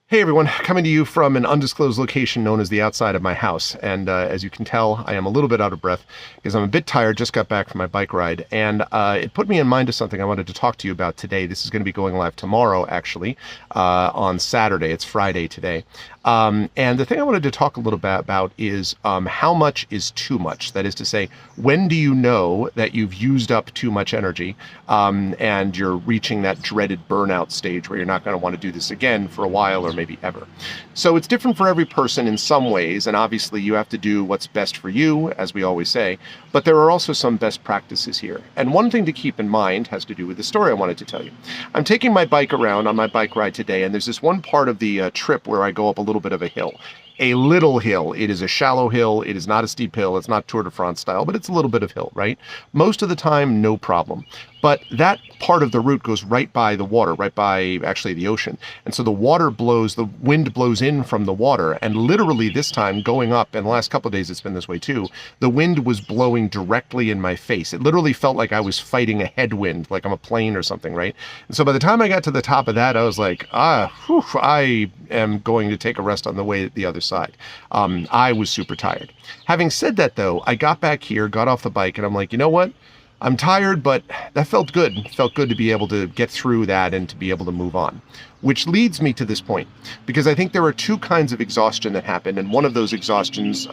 Hey everyone, coming to you from an undisclosed location known as the outside of my house. And as you can tell, I am a little bit out of breath because I'm a bit tired, just got back from my bike ride. And it put me in mind of something I wanted to talk to you about today. This is going to be going live tomorrow, actually, on Saturday. It's Friday today. And the thing I wanted to talk a little bit about is how much is too much? That is to say, when do you know that you've used up too much energy and you're reaching that dreaded burnout stage where you're not going to want to do this again for a while or maybe ever. So it's different for every person in some ways, and obviously you have to do what's best for you, as we always say, but there are also some best practices here. And one thing to keep in mind has to do with the story I wanted to tell you. I'm taking my bike around on my bike ride today, and there's this one part of the trip where I go up a little bit of a hill. A little hill. It is a shallow hill. It is not a steep hill. It's not Tour de France style, but it's a little bit of hill, right? Most of the time, no problem. But that part of the route goes right by the water, right by actually the ocean. And so the wind blows in from the water. And literally this time going up, and the last couple of days it's been this way too, the wind was blowing directly in my face. It literally felt like I was fighting a headwind, like I'm a plane or something, right? And so by the time I got to the top of that, I was like, I am going to take a rest on the way to the other side. I was super tired. Having said that though, I got back here, got off the bike, and I'm like, you know what? I'm tired, but that felt good. It felt good to be able to get through that and to be able to move on. Which leads me to this point, because I think there are two kinds of exhaustion that happen, and one of those exhaustions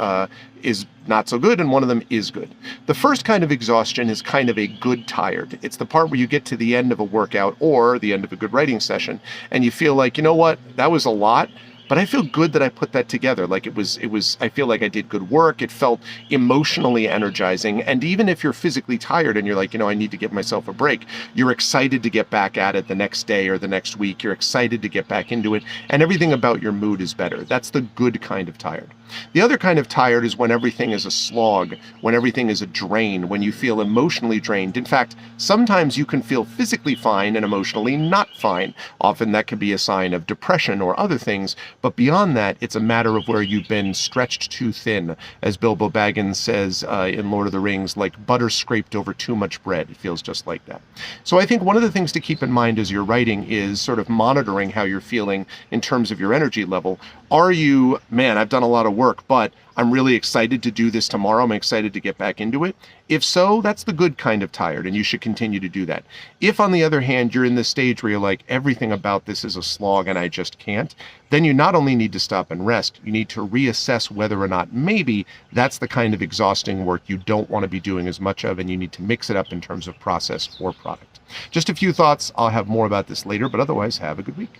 is not so good, and one of them is good. The first kind of exhaustion is kind of a good tired. It's the part where you get to the end of a workout or the end of a good writing session, and you feel like, you know what, that was a lot, but I feel good that I put that together. Like it was, I feel like I did good work. It felt emotionally energizing. And even if you're physically tired and you're like, I need to give myself a break, you're excited to get back at it the next day or the next week. You're excited to get back into it, and everything about your mood is better. That's the good kind of tired. The other kind of tired is when everything is a slog, when everything is a drain, when you feel emotionally drained. In fact, sometimes you can feel physically fine and emotionally not fine. Often that could be a sign of depression or other things, but beyond that, it's a matter of where you've been stretched too thin. As Bilbo Baggins says in Lord of the Rings, like butter scraped over too much bread. It feels just like that. So I think one of the things to keep in mind as you're writing is sort of monitoring how you're feeling in terms of your energy level. Are you, man, I've done a lot of work, but I'm really excited to do this tomorrow. I'm excited to get back into it. If so, that's the good kind of tired, and you should continue to do that. If, on the other hand, you're in the stage where you're like, everything about this is a slog and I just can't, then you not only need to stop and rest, you need to reassess whether or not maybe that's the kind of exhausting work you don't want to be doing as much of, and you need to mix it up in terms of process or product. Just a few thoughts. I'll have more about this later, but otherwise, have a good week.